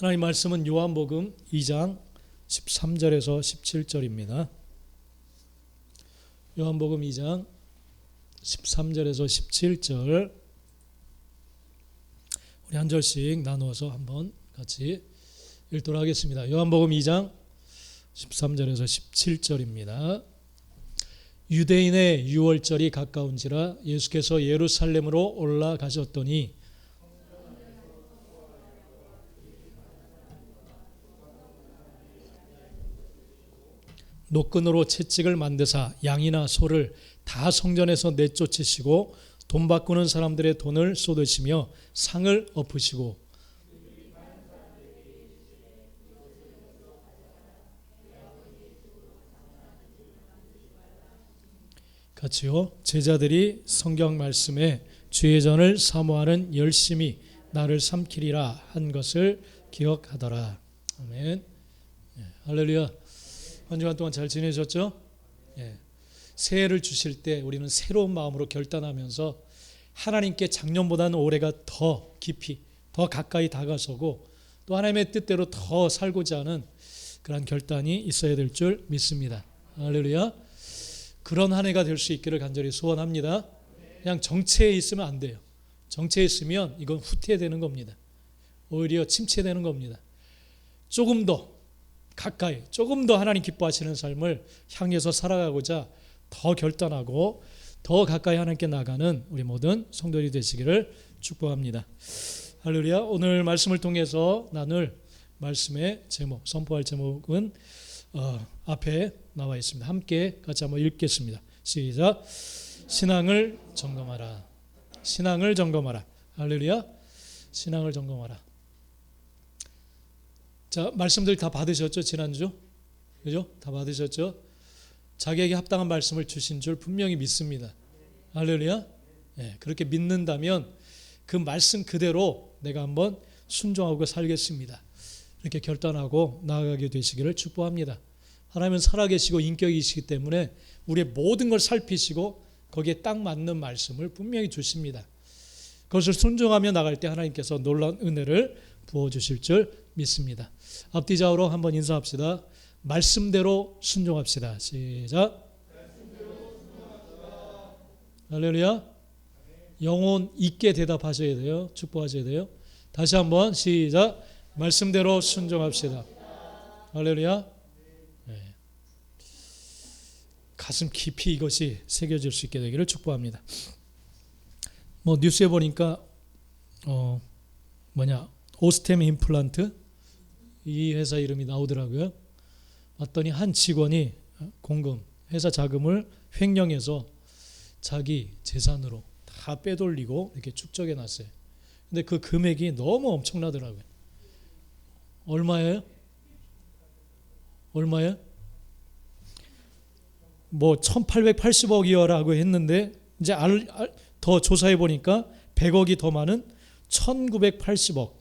하나님 말씀은 요한복음 2장 13절에서 17절입니다. 요한복음 2장 13절에서 17절 우리 한 절씩 나누어서 한번 같이 읽도록 하겠습니다. 요한복음 2장 13절에서 17절입니다. 유대인의 유월절이 가까운지라 예수께서 예루살렘으로 올라가셨더니 노끈으로 채찍을 만드사 양이나 소를 다 성전에서 내쫓으시고 돈 바꾸는 사람들의 돈을 쏟으시며 상을 엎으시고 같이요. 제자들이 성경 말씀에 주의 전을 사모하는 열심히 나를 삼키리라 한 것을 기억하더라. 아멘. 할렐루야. 한 주간 동안 잘 지내셨죠? 새해를 주실 때 우리는 새로운 마음으로 결단하면서 하나님께 작년보다는 올해가 더 깊이 더 가까이 다가서고 또 하나님의 뜻대로 더 살고자 하는 그런 결단이 있어야 될 줄 믿습니다. 할렐루야. 그런 한 해가 될 수 있기를 간절히 소원합니다. 그냥 정체에 있으면 안 돼요. 정체에 있으면 이건 후퇴되는 겁니다. 오히려 침체되는 겁니다. 조금 더 가까이, 조금 더 하나님 기뻐하시는 삶을 향해서 살아가고자 더 결단하고 더 가까이 하나님께 나가는 우리 모든 성도들이 되시기를 축복합니다. 할렐루야. 오늘 말씀을 통해서 나눌 말씀의 제목, 선포할 제목은 앞에 나와 있습니다. 함께 같이 한번 읽겠습니다. 시작. 신앙을 점검하라. 신앙을 점검하라. 할렐루야. 신앙을 점검하라. 자, 말씀들 다 받으셨죠? 지난주? 그죠? 다 받으셨죠? 자기에게 합당한 말씀을 주신 줄 분명히 믿습니다. 할렐루야. 그렇게 믿는다면 그 말씀 그대로 내가 한번 순종하고 살겠습니다. 이렇게 결단하고 나아가게 되시기를 축복합니다. 하나님은 살아계시고 인격이시기 때문에 우리의 모든 걸 살피시고 거기에 딱 맞는 말씀을 분명히 주십니다. 그것을 순종하며 나갈 때 하나님께서 놀라운 은혜를 부어주실 줄 믿습니다. 앞뒤 좌우로 한번 인사합시다. 말씀대로 순종합시다. 시작. 할렐루야. 영혼 있게 대답하셔야 돼요. 축복하셔야 돼요. 다시 한번 시작. 말씀대로 순종합시다. 할렐루야. 가슴 깊이 이것이 새겨질 수 있게 되기를 축복합니다. 뉴스에 보니까 오스템 임플란트 이 회사 이름이 나오더라고요. 봤더니 한 직원이 공금 회사 자금을 횡령해서 자기 재산으로 다 빼돌리고 이렇게 축적해 놨어요. 근데 그 금액이 너무 엄청나더라고요. 얼마예요? 1880억이라고 했는데 이제 더 조사해 보니까 100억이 더 많은 1980억.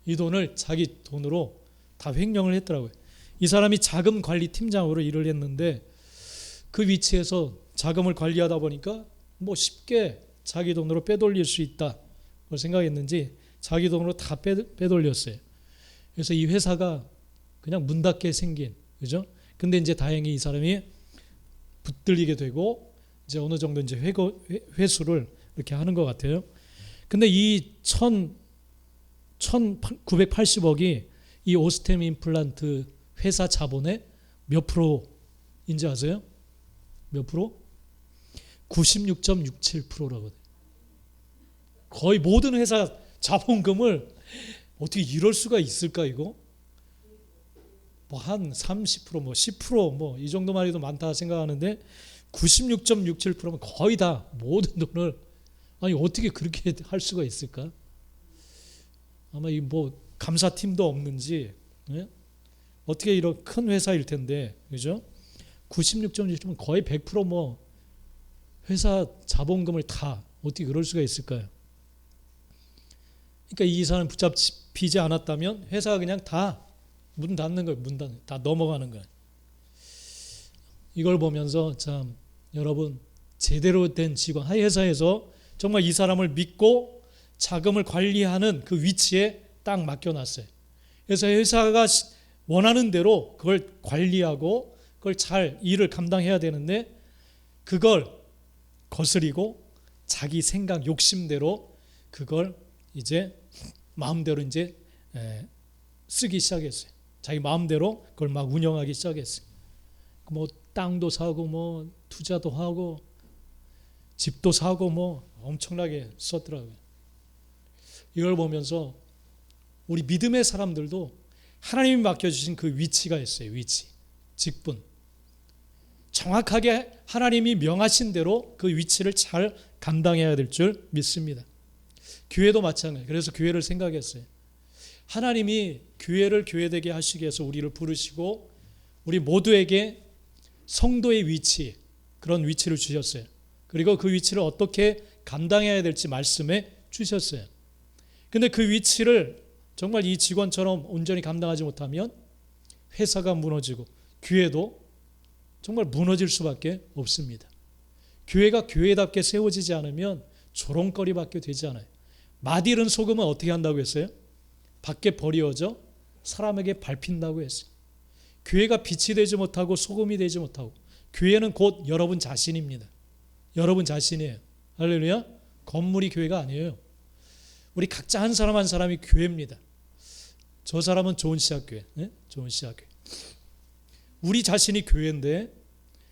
이 돈을 자기 돈으로 다 횡령을 했더라고요. 이 사람이 자금 관리 팀장으로 일을 했는데 그 위치에서 자금을 관리하다 보니까 쉽게 자기 돈으로 빼돌릴 수 있다 걸 생각했는지 자기 돈으로 다 빼돌렸어요. 그래서 이 회사가 그냥 문 닫게 생긴, 그죠? 근데 이제 다행히 이 사람이 붙들리게 되고 이제 어느 정도 이제 회수를 이렇게 하는 것 같아요. 근데 이 1980억이 이 오스템 임플란트 회사 자본의 몇 프로인지 아세요? 몇 프로? 96.67%라거든요. 거의 모든 회사 자본금을 어떻게 이럴 수가 있을까 이거? 한 30%, 10% 이 정도만 해도 많다 생각하는데 96.67%면 거의 다 모든 돈을 어떻게 그렇게 할 수가 있을까? 아마 감사팀도 없는지 어떻게 이런 큰 회사일 텐데, 그죠? 96.67%면 거의 100% 회사 자본금을 다 어떻게 그럴 수가 있을까요? 그러니까 이 사람 붙잡히지 않았다면 회사가 그냥 다 문 닫는 거예요. 다 넘어가는 거예요. 이걸 보면서 참 여러분 제대로 된 직원, 한 회사에서 정말 이 사람을 믿고 자금을 관리하는 그 위치에 딱 맡겨놨어요. 그래서 회사가 원하는 대로 그걸 관리하고 그걸 잘 일을 감당해야 되는데 그걸 거스리고 자기 생각 욕심대로 그걸 이제 마음대로 이제 쓰기 시작했어요. 자기 마음대로 그걸 막 운영하기 시작했어요. 뭐 땅도 사고 뭐 투자도 하고 집도 사고 뭐 엄청나게 썼더라고요. 이걸 보면서 우리 믿음의 사람들도 하나님이 맡겨주신 그 위치가 있어요. 위치, 직분. 정확하게 하나님이 명하신 대로 그 위치를 잘 감당해야 될 줄 믿습니다. 교회도 마찬가지예요. 그래서 교회를 생각했어요. 하나님이 교회를 교회되게 하시기 위해서 우리를 부르시고 우리 모두에게 성도의 위치, 그런 위치를 주셨어요. 그리고 그 위치를 어떻게 감당해야 될지 말씀해 주셨어요. 근데 그 위치를 정말 이 직원처럼 온전히 감당하지 못하면 회사가 무너지고 교회도 정말 무너질 수밖에 없습니다. 교회가 교회답게 세워지지 않으면 조롱거리밖에 되지 않아요. 맛있는 소금은 어떻게 한다고 했어요? 밖에 버리어져 사람에게 밟힌다고 했어요. 교회가 빛이 되지 못하고 소금이 되지 못하고 교회는 곧 여러분 자신입니다. 여러분 자신이에요. 할렐루야. 건물이 교회가 아니에요. 우리 각자 한 사람 한 사람이 교회입니다. 저 사람은 좋은 시작교회, 네? 좋은 시작교회. 우리 자신이 교회인데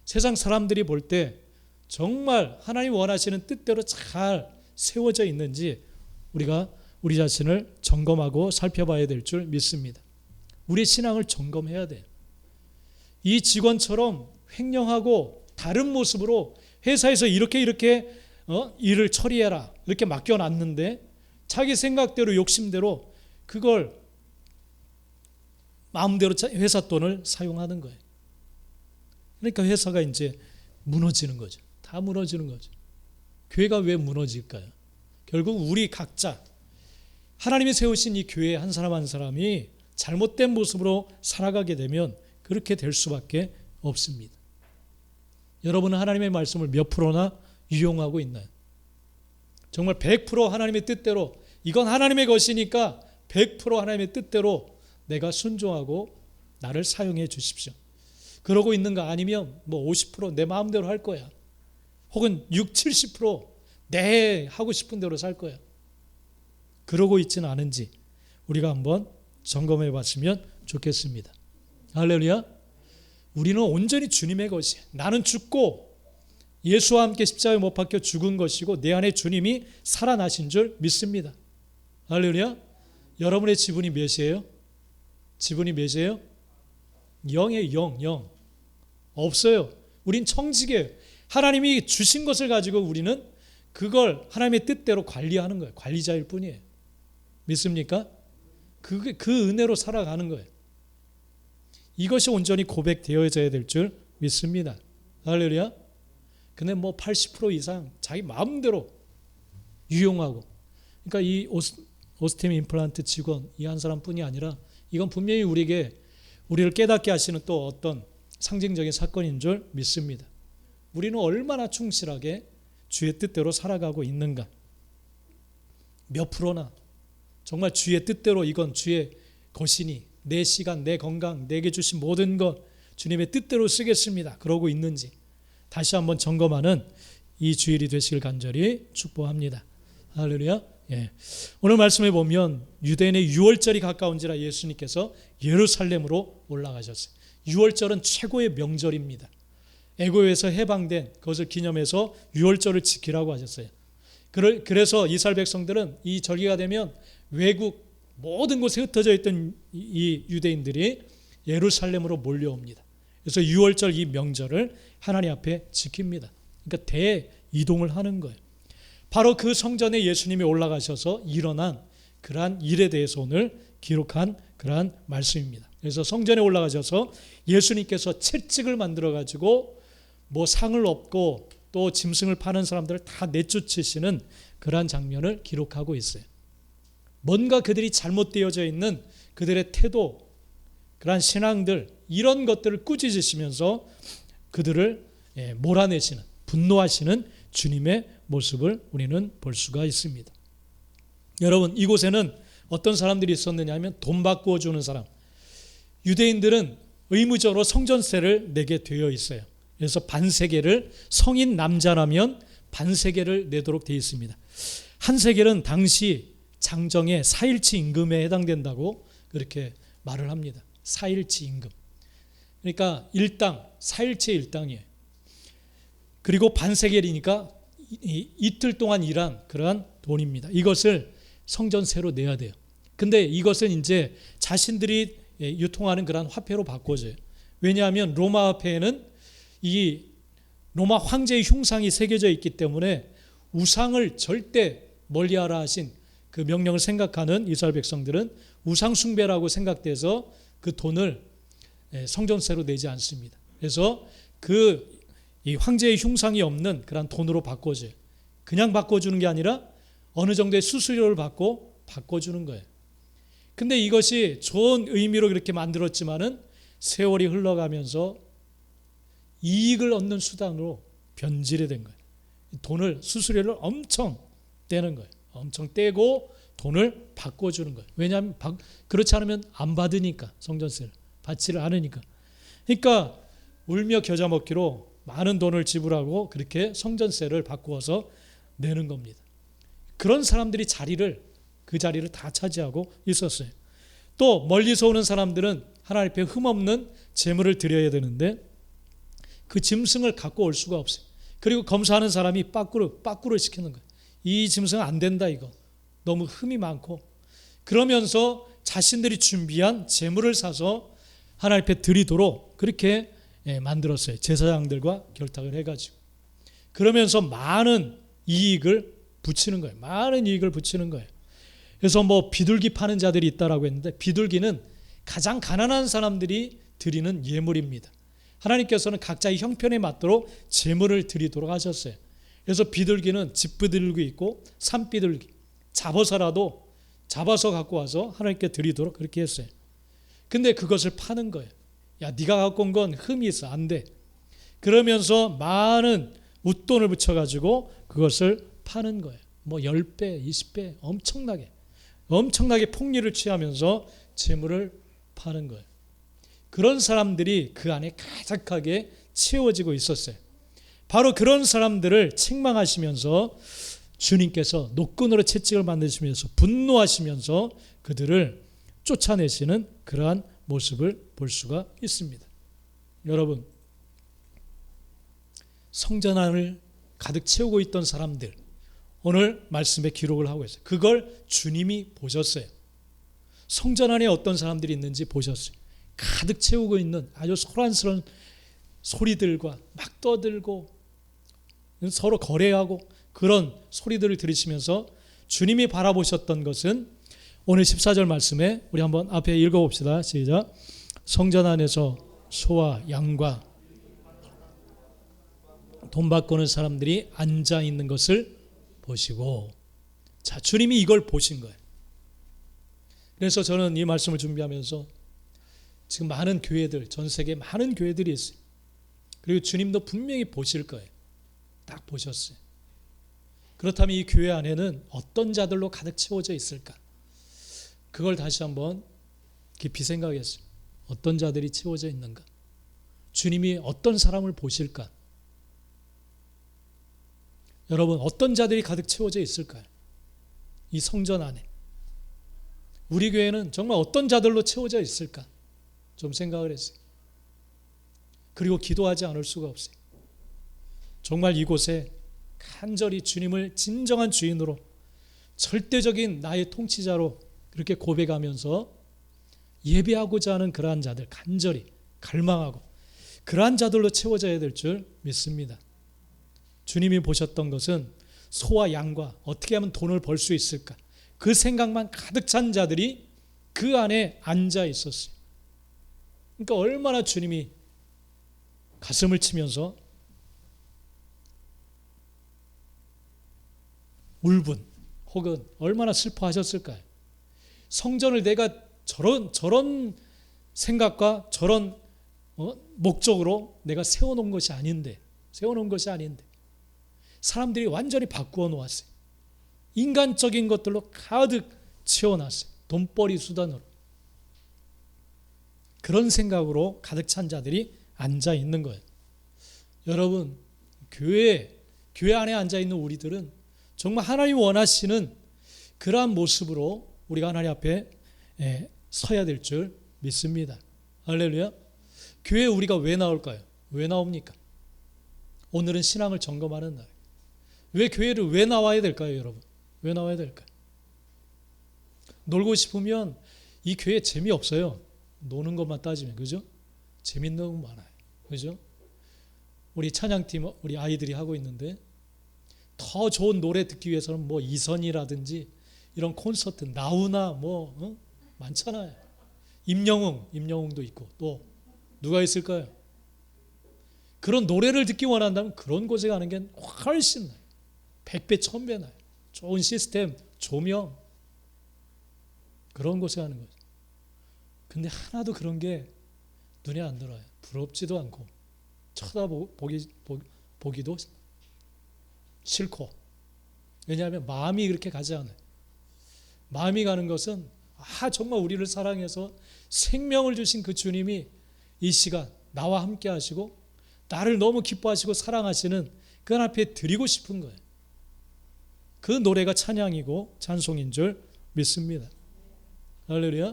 세상 사람들이 볼 때 정말 하나님 원하시는 뜻대로 잘 세워져 있는지 우리가 우리 자신을 점검하고 살펴봐야 될 줄 믿습니다. 우리의 신앙을 점검해야 돼요. 이 직원처럼 횡령하고 다른 모습으로 회사에서 이렇게 일을 처리해라 이렇게 맡겨놨는데 자기 생각대로 욕심대로 그걸 마음대로 회사 돈을 사용하는 거예요. 그러니까 회사가 이제 무너지는 거죠. 다 무너지는 거죠. 교회가 왜 무너질까요? 결국 우리 각자 하나님이 세우신 이 교회 한 사람 한 사람이 잘못된 모습으로 살아가게 되면 그렇게 될 수밖에 없습니다. 여러분은 하나님의 말씀을 몇 프로나 유용하고 있나요? 정말 100% 하나님의 뜻대로 이건 하나님의 것이니까 100% 하나님의 뜻대로 내가 순종하고 나를 사용해 주십시오. 그러고 있는가? 아니면 뭐 50% 내 마음대로 할 거야. 혹은 60, 70% 하고 싶은 대로 살 거야. 그러고 있지는 않은지 우리가 한번 점검해 봤으면 좋겠습니다. 할렐루야. 우리는 온전히 주님의 것이에요. 나는 죽고 예수와 함께 십자가에 못 박혀 죽은 것이고 내 안에 주님이 살아나신 줄 믿습니다. 할렐루야. 여러분의 지분이 몇이에요? 지분이 몇이에요? 0이에요. 0. 없어요. 우린 청지기예요. 하나님이 주신 것을 가지고 우리는 그걸 하나님의 뜻대로 관리하는 거예요. 관리자일 뿐이에요. 믿습니까? 그 은혜로 살아가는 거예요. 이것이 온전히 고백되어져야 될 줄 믿습니다. 할렐루야. 근데 뭐 80% 이상 자기 마음대로 유용하고, 그러니까 이 오스템 임플란트 직원 이 한 사람뿐이 아니라 이건 분명히 우리를 깨닫게 하시는 또 어떤 상징적인 사건인 줄 믿습니다. 우리는 얼마나 충실하게 주의 뜻대로 살아가고 있는가. 몇 프로나 정말 주의 뜻대로 이건 주의 것이니 내 시간, 내 건강, 내게 주신 모든 것 주님의 뜻대로 쓰겠습니다. 그러고 있는지 다시 한번 점검하는 이 주일이 되시길 간절히 축복합니다. 할렐루야. 예. 오늘 말씀에 보면 유대인의 유월절이 가까운지라 예수님께서 예루살렘으로 올라가셨어요. 유월절은 최고의 명절입니다. 애고에서 해방된 그것을 기념해서 유월절을 지키라고 하셨어요. 그래서 이스라엘 백성들은 이 절기가 되면 외국 모든 곳에 흩어져 있던 이 유대인들이 예루살렘으로 몰려옵니다. 그래서 유월절 이 명절을 하나님 앞에 지킵니다. 그러니까 대이동을 하는 거예요. 바로 그 성전에 예수님이 올라가셔서 일어난 그러한 일에 대해서 오늘 기록한 그러한 말씀입니다. 그래서 성전에 올라가셔서 예수님께서 채찍을 만들어 가지고 뭐 상을 얻고 또 짐승을 파는 사람들을 다 내쫓으시는 그러한 장면을 기록하고 있어요. 뭔가 그들이 잘못되어져 있는 그들의 태도, 그러한 신앙들 이런 것들을 꾸짖으시면서 그들을 몰아내시는, 분노하시는 주님의 모습을 우리는 볼 수가 있습니다. 여러분, 이곳에는 어떤 사람들이 있었느냐 하면 돈 바꾸어 주는 사람. 유대인들은 의무적으로 성전세를 내게 되어 있어요. 그래서 반세겔을, 성인 남자라면 반세겔을 내도록 되어 있습니다. 한 세겔은 당시 장정의 4일치 임금에 해당된다고 그렇게 말을 합니다. 4일치 임금. 그러니까 일당, 4일치 일당이에요. 그리고 반세겔이니까 이틀 동안 일한 그러한 돈입니다. 이것을 성전세로 내야 돼요. 근데 이것은 이제 자신들이 유통하는 그러한 화폐로 바꿔줘요. 왜냐하면 로마 화폐에는 이 로마 황제의 흉상이 새겨져 있기 때문에 우상을 절대 멀리하라 하신 그 명령을 생각하는 이스라엘 백성들은 우상 숭배라고 생각돼서 그 돈을 성전세로 내지 않습니다. 그래서 이 황제의 흉상이 없는 그런 돈으로 바꿔줘요. 그냥 바꿔주는 게 아니라 어느 정도의 수수료를 받고 바꿔주는 거예요. 근데 이것이 좋은 의미로 그렇게 만들었지만은 세월이 흘러가면서 이익을 얻는 수단으로 변질이 된 거예요. 돈을, 수수료를 엄청 떼는 거예요. 엄청 떼고 돈을 바꿔주는 거예요. 왜냐하면 그렇지 않으면 안 받으니까, 성전세를 받지를 않으니까. 그러니까 울며 겨자 먹기로 많은 돈을 지불하고 그렇게 성전세를 바꾸어서 내는 겁니다. 그런 사람들이 그 자리를 다 차지하고 있었어요. 또 멀리서 오는 사람들은 하나님 앞에 흠없는 제물을 드려야 되는데 그 짐승을 갖고 올 수가 없어요. 그리고 검사하는 사람이 빠꾸를 시키는 거예요. 이 짐승은 안 된다, 이거. 너무 흠이 많고. 그러면서 자신들이 준비한 제물을 사서 하나님 앞에 드리도록 그렇게 만들었어요. 제사장들과 결탁을 해가지고. 그러면서 많은 이익을 붙이는 거예요. 많은 이익을 붙이는 거예요. 그래서 비둘기 파는 자들이 있다라고 했는데, 비둘기는 가장 가난한 사람들이 드리는 예물입니다. 하나님께서는 각자의 형편에 맞도록 제물을 드리도록 하셨어요. 그래서 비둘기는 집비둘기 있고 산비둘기, 잡아서 갖고 와서 하나님께 드리도록 그렇게 했어요. 근데 그것을 파는 거예요. 야, 네가 갖고 온 건 흠이 있어, 안 돼. 그러면서 많은 웃돈을 붙여가지고 그것을 파는 거예요. 10배, 20배 엄청나게 폭리를 취하면서 재물을 파는 거예요. 그런 사람들이 그 안에 가득하게 채워지고 있었어요. 바로 그런 사람들을 책망하시면서 주님께서 노끈으로 채찍을 만드시면서 분노하시면서 그들을 쫓아내시는 그러한 모습을 볼 수가 있습니다. 여러분, 성전 안을 가득 채우고 있던 사람들, 오늘 말씀에 기록을 하고 있어요. 그걸 주님이 보셨어요. 성전 안에 어떤 사람들이 있는지 보셨어요. 가득 채우고 있는 아주 소란스러운 소리들과 막 떠들고 서로 거래하고 그런 소리들을 들으시면서 주님이 바라보셨던 것은 오늘 14절 말씀에 우리 한번 앞에 읽어봅시다. 시작. 성전 안에서 소와 양과 돈 바꾸는 사람들이 앉아 있는 것을 보시고, 자, 주님이 이걸 보신 거예요. 그래서 저는 이 말씀을 준비하면서 지금 많은 교회들, 전 세계에 많은 교회들이 있어요. 그리고 주님도 분명히 보실 거예요. 딱 보셨어요. 그렇다면 이 교회 안에는 어떤 자들로 가득 채워져 있을까? 그걸 다시 한번 깊이 생각했어요. 어떤 자들이 채워져 있는가? 주님이 어떤 사람을 보실까? 여러분, 어떤 자들이 가득 채워져 있을까요? 이 성전 안에. 우리 교회는 정말 어떤 자들로 채워져 있을까? 좀 생각을 했어요. 그리고 기도하지 않을 수가 없어요. 정말 이곳에 간절히 주님을 진정한 주인으로, 절대적인 나의 통치자로 그렇게 고백하면서 예배하고자 하는 그러한 자들, 간절히 갈망하고 그러한 자들로 채워져야 될 줄 믿습니다. 주님이 보셨던 것은 소와 양과 어떻게 하면 돈을 벌 수 있을까, 그 생각만 가득 찬 자들이 그 안에 앉아 있었어요. 그러니까 얼마나 주님이 가슴을 치면서 울분 혹은 얼마나 슬퍼하셨을까요? 성전을 내가 저런 생각과 저런 목적으로 내가 세워놓은 것이 아닌데 사람들이 완전히 바꾸어 놓았어요. 인간적인 것들로 가득 채워놨어요. 돈벌이 수단으로. 그런 생각으로 가득 찬 자들이 앉아 있는 거예요. 여러분, 교회 안에 앉아 있는 우리들은 정말 하나님 원하시는 그러한 모습으로 우리가 하나님 앞에 서야 될 줄 믿습니다. 할렐루야. 교회에 우리가 왜 나올까요? 왜 나옵니까? 오늘은 신앙을 점검하는 날. 왜 교회를 왜 나와야 될까요, 여러분? 왜 나와야 될까요? 놀고 싶으면 이 교회 재미없어요. 노는 것만 따지면, 그죠? 재밌는 거 많아요. 그죠? 우리 찬양팀, 우리 아이들이 하고 있는데 더 좋은 노래 듣기 위해서는 뭐 이선이라든지 이런 콘서트, 나우나 많잖아요. 임영웅도 있고 또 누가 있을까요? 그런 노래를 듣기 원한다면 그런 곳에 가는 게 훨씬 나아요. 100배, 1000배 나아요. 좋은 시스템, 조명, 그런 곳에 가는 거죠. 근데 하나도 그런 게 눈에 안 들어요. 부럽지도 않고 쳐다보기도 싫고. 왜냐하면 마음이 그렇게 가지 않아요. 마음이 가는 것은 정말 우리를 사랑해서 생명을 주신 그 주님이 이 시간 나와 함께 하시고 나를 너무 기뻐하시고 사랑하시는 그 앞에 드리고 싶은 거예요. 그 노래가 찬양이고 찬송인 줄 믿습니다. 할렐루야.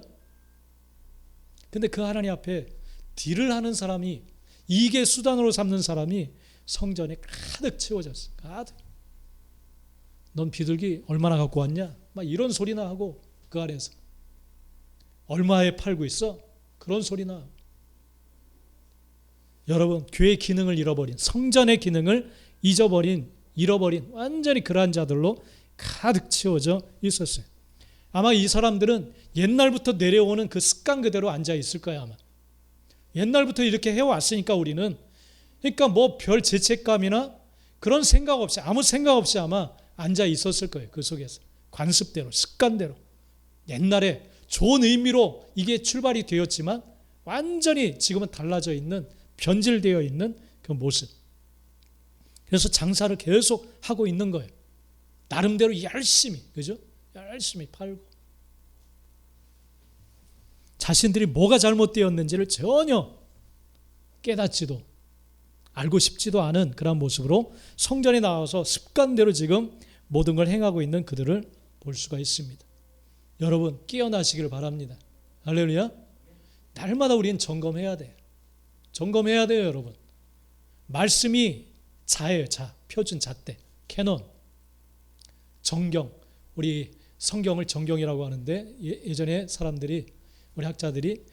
근데 그 하나님 앞에 딜을 하는 사람이, 이게 수단으로 삼는 사람이 성전에 가득 채워졌어. 가득. 넌 비둘기 얼마나 갖고 왔냐? 막 이런 소리나 하고 그 안에서 얼마에 팔고 있어? 그런 소리나. 여러분, 교회의 기능을 잃어버린, 성전의 기능을 잃어버린 완전히 그러한 자들로 가득 채워져 있었어요. 아마 이 사람들은 옛날부터 내려오는 그 습관 그대로 앉아 있을 거예요. 아마 옛날부터 이렇게 해왔으니까 우리는, 그러니까 뭐 별 죄책감이나 그런 생각 없이, 아무 생각 없이 아마 앉아 있었을 거예요. 그 속에서 관습대로, 습관대로. 옛날에 좋은 의미로 이게 출발이 되었지만 완전히 지금은 달라져 있는, 변질되어 있는 그 모습. 그래서 장사를 계속 하고 있는 거예요. 나름대로 열심히, 그죠? 열심히 팔고. 자신들이 뭐가 잘못되었는지를 전혀 깨닫지도 알고 싶지도 않은 그런 모습으로 성전에 나와서 습관대로 지금 모든 걸 행하고 있는 그들을 볼 수가 있습니다. 여러분, 깨어나시기를 바랍니다. 할렐루야. 날마다 우리는 점검해야 돼요. 점검해야 돼요, 여러분. 말씀이 자예요. 자, 표준 잣대, 캐논, 정경. 우리 성경을 정경이라고 하는데 예전에 사람들이, 우리 학자들이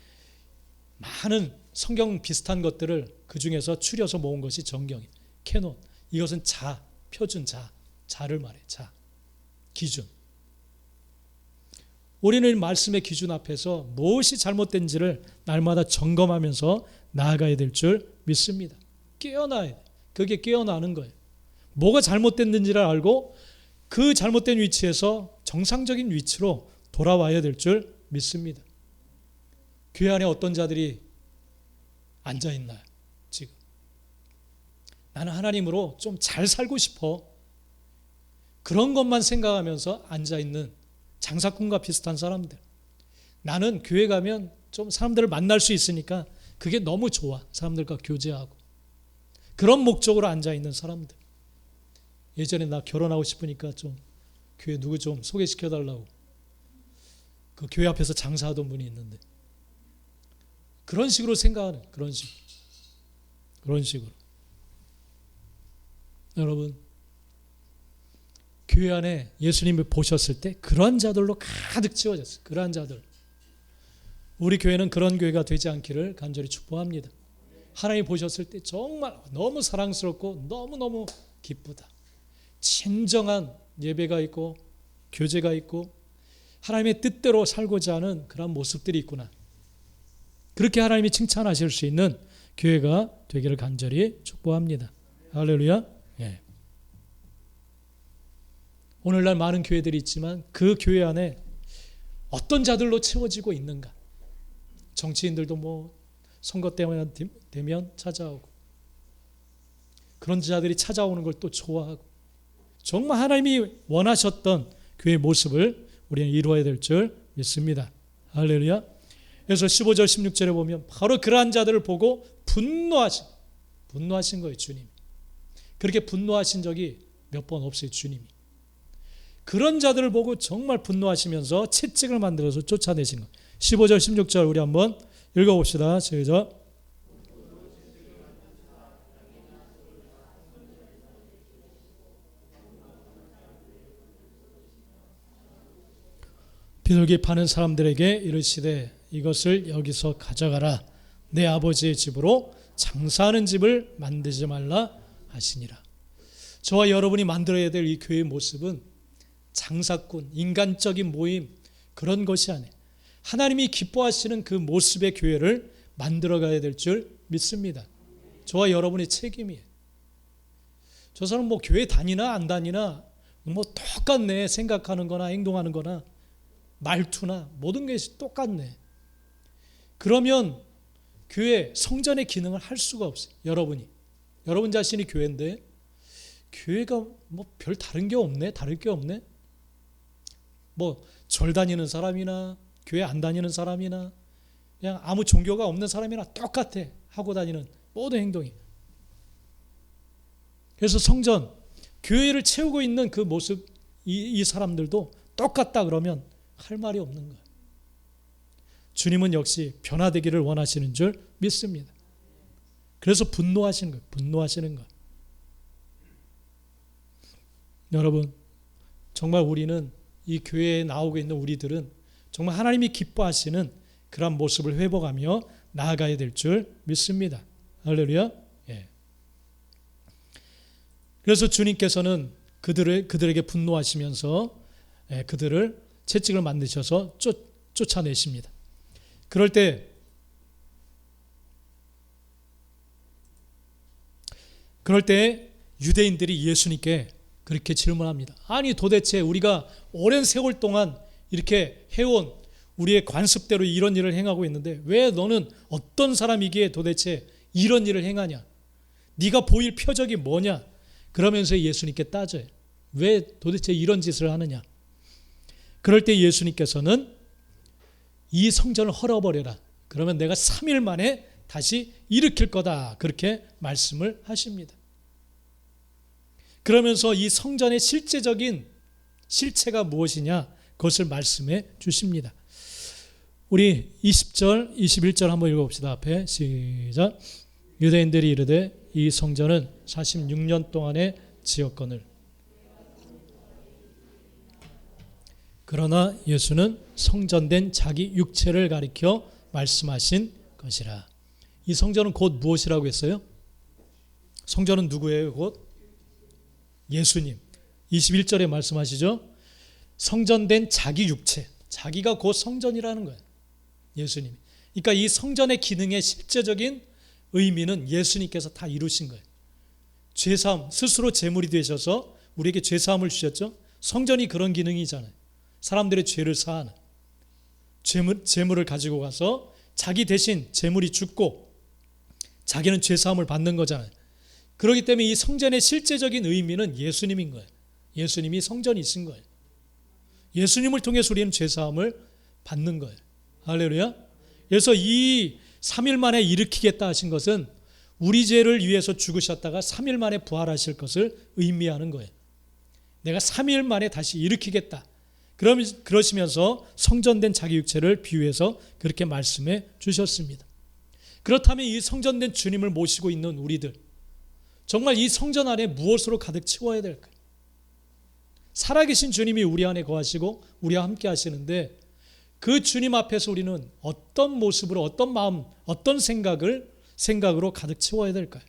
많은 성경 비슷한 것들을 그 중에서 추려서 모은 것이 정경이에요. 캐논. 이것은 자, 표준 자를 말해요. 자, 기준. 우리는 말씀의 기준 앞에서 무엇이 잘못된지를 날마다 점검하면서 나아가야 될 줄 믿습니다. 깨어나야 돼. 그게 깨어나는 거예요. 뭐가 잘못됐는지를 알고 그 잘못된 위치에서 정상적인 위치로 돌아와야 될 줄 믿습니다. 교회 안에 어떤 자들이 앉아 있나요? 지금 나는 하나님으로 좀 잘 살고 싶어, 그런 것만 생각하면서 앉아 있는 장사꾼과 비슷한 사람들. 나는 교회 가면 좀 사람들을 만날 수 있으니까 그게 너무 좋아, 사람들과 교제하고. 그런 목적으로 앉아 있는 사람들. 예전에 나 결혼하고 싶으니까 좀 교회 누구 좀 소개시켜 달라고 그 교회 앞에서 장사하던 분이 있는데, 그런 식으로 생각하는, 그런 식으로. 여러분, 교회 안에 예수님을 보셨을 때 그러한 자들로 가득 채워졌어요. 그러한 자들. 우리 교회는 그런 교회가 되지 않기를 간절히 축복합니다. 하나님 보셨을 때 정말 너무 사랑스럽고 너무너무 기쁘다. 진정한 예배가 있고 교제가 있고 하나님의 뜻대로 살고자 하는 그런 모습들이 있구나. 그렇게 하나님이 칭찬하실 수 있는 교회가 되기를 간절히 축복합니다. 할렐루야. 예. 오늘날 많은 교회들이 있지만 그 교회 안에 어떤 자들로 채워지고 있는가. 정치인들도 뭐 선거 때문에 되면 찾아오고, 그런 자들이 찾아오는 걸 또 좋아하고, 정말 하나님이 원하셨던 교회의 모습을 우리는 이루어야 될 줄 믿습니다. 할렐루야. 그래서 15절 16절에 보면 바로 그러한 자들을 보고 분노하신 거예요. 주님. 그렇게 분노하신 적이 몇 번 없어요. 주님이. 그런 자들을 보고 정말 분노하시면서 채찍을 만들어서 쫓아내신 거예요. 15절 16절 우리 한번 읽어봅시다. 시작. 비둘기 파는 사람들에게 이르시되 이것을 여기서 가져가라. 내 아버지의 집으로 장사하는 집을 만들지 말라 하시니라. 저와 여러분이 만들어야 될 이 교회의 모습은 장사꾼, 인간적인 모임 그런 것이 아니에요. 하나님이 기뻐하시는 그 모습의 교회를 만들어가야 될 줄 믿습니다. 저와 여러분의 책임이에요. 저 사람 뭐 교회 다니나 안 다니나 뭐 똑같네. 생각하는 거나 행동하는 거나 말투나 모든 것이 똑같네. 그러면 교회 성전의 기능을 할 수가 없어요. 여러분 자신이 교회인데 교회가 뭐 별 다른 게 없네. 다를 게 없네. 뭐 절 다니는 사람이나 교회 안 다니는 사람이나 그냥 아무 종교가 없는 사람이나 똑같아. 하고 다니는 모든 행동이. 그래서 성전, 교회를 채우고 있는 그 모습, 이 사람들도 똑같다 그러면 할 말이 없는 거예요. 주님은 역시 변화되기를 원하시는 줄 믿습니다. 그래서 분노하시는 거예요. 분노하시는 거예요. 여러분, 정말 우리는 이 교회에 나오고 있는 우리들은 정말 하나님이 기뻐하시는 그런 모습을 회복하며 나아가야 될 줄 믿습니다. 할렐루야. 예. 그래서 주님께서는 그들에게 분노하시면서 그들을 채찍을 만드셔서 쫓아내십니다. 그럴 때 유대인들이 예수님께 그렇게 질문합니다. 아니 도대체 우리가 오랜 세월 동안 이렇게 해온 우리의 관습대로 이런 일을 행하고 있는데 왜 너는 어떤 사람이기에 도대체 이런 일을 행하냐? 네가 보일 표적이 뭐냐? 그러면서 예수님께 따져요. 왜 도대체 이런 짓을 하느냐? 그럴 때 예수님께서는 이 성전을 헐어버려라. 그러면 내가 3일 만에 다시 일으킬 거다. 그렇게 말씀을 하십니다. 그러면서 이 성전의 실제적인 실체가 무엇이냐? 그것을 말씀해 주십니다. 우리 20절, 21절 한번 읽어봅시다. 앞에 시작. 유대인들이 이르되 이 성전은 46년 동안의 지었거늘. 그러나 예수는 성전된 자기 육체를 가리켜 말씀하신 것이라. 이 성전은 곧 무엇이라고 했어요? 성전은 누구예요? 곧 예수님. 21절에 말씀하시죠. 성전된 자기 육체. 자기가 곧 성전이라는 거예요. 예수님. 그러니까 이 성전의 기능의 실제적인 의미는 예수님께서 다 이루신 거예요. 죄사함, 스스로 제물이 되셔서 우리에게 죄사함을 주셨죠. 성전이 그런 기능이잖아요. 사람들의 죄를 사하는 제물을 가지고 가서 자기 대신 제물이 죽고 자기는 죄사함을 받는 거잖아요. 그렇기 때문에 이 성전의 실제적인 의미는 예수님인 거예요. 예수님이 성전이신 거예요. 예수님을 통해서 우리는 죄사함을 받는 거예요. 할렐루야. 그래서 이 3일 만에 일으키겠다 하신 것은 우리 죄를 위해서 죽으셨다가 3일 만에 부활하실 것을 의미하는 거예요. 내가 3일 만에 다시 일으키겠다. 그러시면서 성전된 자기 육체를 비유해서 그렇게 말씀해 주셨습니다. 그렇다면 이 성전된 주님을 모시고 있는 우리들, 정말 이 성전 안에 무엇으로 가득 채워야 될까요? 살아계신 주님이 우리 안에 거하시고 우리와 함께 하시는데 그 주님 앞에서 우리는 어떤 모습으로, 어떤 마음, 어떤 생각으로 가득 채워야 될까요?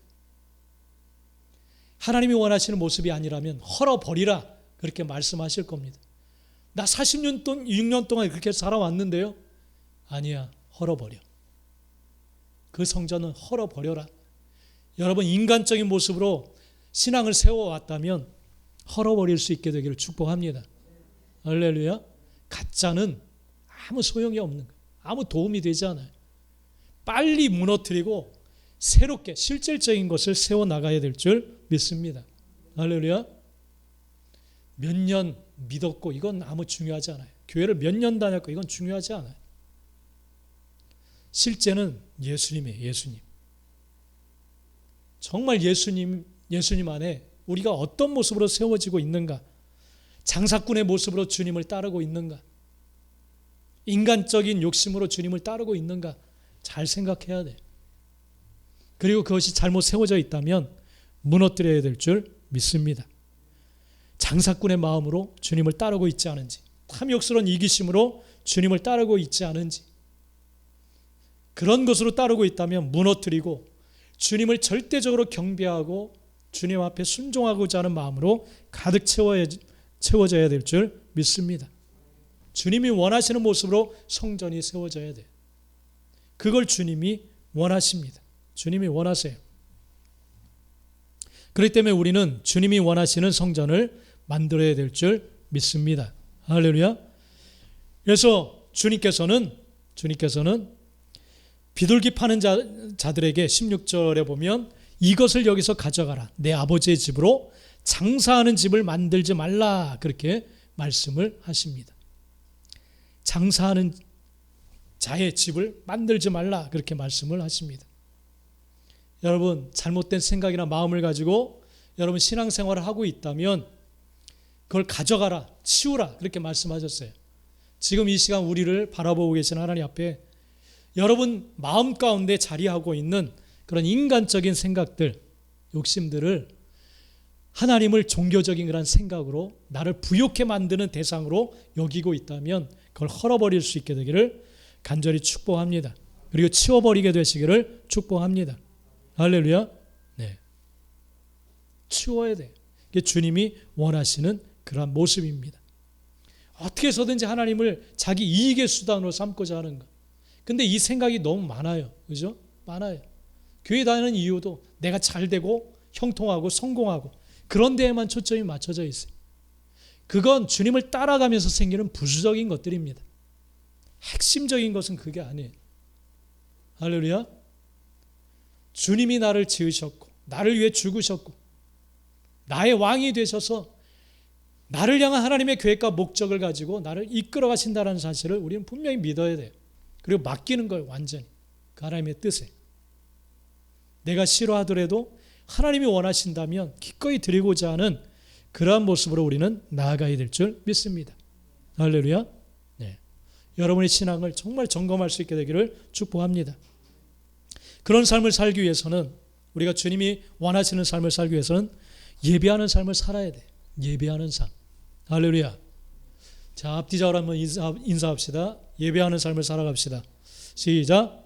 하나님이 원하시는 모습이 아니라면 헐어버리라 그렇게 말씀하실 겁니다. 나 46년 동안 그렇게 살아왔는데요. 아니야, 헐어버려. 그 성전은 헐어버려라. 여러분, 인간적인 모습으로 신앙을 세워왔다면 헐어버릴 수 있게 되기를 축복합니다. 할렐루야. 가짜는 아무 소용이 없는 거예요. 아무 도움이 되지 않아요. 빨리 무너뜨리고 새롭게 실질적인 것을 세워나가야 될 줄 믿습니다. 할렐루야. 몇 년 믿었고 이건 아무 중요하지 않아요. 교회를 몇 년 다녔고 이건 중요하지 않아요. 실제는 예수님이에요. 예수님. 정말 예수님 안에 우리가 어떤 모습으로 세워지고 있는가? 장사꾼의 모습으로 주님을 따르고 있는가? 인간적인 욕심으로 주님을 따르고 있는가? 잘 생각해야 돼. 그리고 그것이 잘못 세워져 있다면 무너뜨려야 될 줄 믿습니다. 장사꾼의 마음으로 주님을 따르고 있지 않은지, 탐욕스러운 이기심으로 주님을 따르고 있지 않은지, 그런 것으로 따르고 있다면 무너뜨리고 주님을 절대적으로 경배하고 주님 앞에 순종하고자 하는 마음으로 가득 채워져야 될 줄 믿습니다. 주님이 원하시는 모습으로 성전이 세워져야 돼요. 그걸 주님이 원하십니다. 주님이 원하세요. 그렇기 때문에 우리는 주님이 원하시는 성전을 만들어야 될 줄 믿습니다. 할렐루야. 그래서 주님께서는 비둘기 파는 자들에게 16절에 보면 이것을 여기서 가져가라. 내 아버지의 집으로 장사하는 집을 만들지 말라. 그렇게 말씀을 하십니다. 장사하는 자의 집을 만들지 말라. 그렇게 말씀을 하십니다. 여러분, 잘못된 생각이나 마음을 가지고 여러분 신앙생활을 하고 있다면 그걸 가져가라, 치우라. 그렇게 말씀하셨어요. 지금 이 시간 우리를 바라보고 계신 하나님 앞에 여러분 마음 가운데 자리하고 있는 그런 인간적인 생각들, 욕심들을 하나님을 종교적인 그런 생각으로 나를 부욕해 만드는 대상으로 여기고 있다면 그걸 헐어버릴 수 있게 되기를 간절히 축복합니다. 그리고 치워버리게 되시기를 축복합니다. 할렐루야. 네. 치워야 돼요. 이게 주님이 원하시는 그런 모습입니다. 어떻게 해서든지 하나님을 자기 이익의 수단으로 삼고자 하는 것. 근데 이 생각이 너무 많아요. 그죠? 많아요. 교회 다니는 이유도 내가 잘되고 형통하고 성공하고 그런 데에만 초점이 맞춰져 있어요. 그건 주님을 따라가면서 생기는 부수적인 것들입니다. 핵심적인 것은 그게 아니에요. 할렐루야. 주님이 나를 지으셨고 나를 위해 죽으셨고 나의 왕이 되셔서 나를 향한 하나님의 계획과 목적을 가지고 나를 이끌어 가신다는 사실을 우리는 분명히 믿어야 돼요. 그리고 맡기는 거예요. 완전히 그 하나님의 뜻에. 내가 싫어하더라도 하나님이 원하신다면 기꺼이 드리고자 하는 그러한 모습으로 우리는 나아가야 될 줄 믿습니다. 할렐루야. 네. 여러분의 신앙을 정말 점검할 수 있게 되기를 축복합니다. 그런 삶을 살기 위해서는 우리가 주님이 원하시는 삶을 살기 위해서는 예배하는 삶을 살아야 돼. 예배하는 삶. 할렐루야. 자, 앞뒤자로 한번 인사합시다. 예배하는 삶을 살아갑시다. 시작.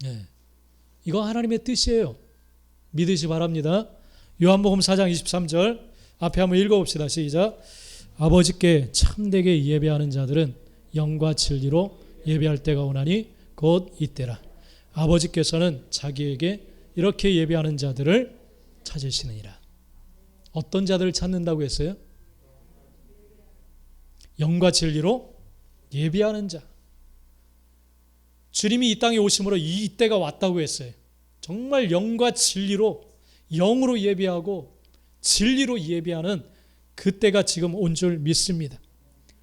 네. 이거 하나님의 뜻이에요. 믿으시 바랍니다. 요한복음 4장 23절 앞에 한번 읽어봅시다. 시작. 아버지께 참되게 예배하는 자들은 영과 진리로 예배할 때가 오나니 곧 이때라. 아버지께서는 자기에게 이렇게 예배하는 자들을 찾으시느니라. 어떤 자들을 찾는다고 했어요? 영과 진리로 예배하는 자. 주님이 이 땅에 오심으로 이때가 왔다고 했어요. 정말 영과 진리로, 영으로 예배하고 진리로 예배하는 그때가 지금 온 줄 믿습니다.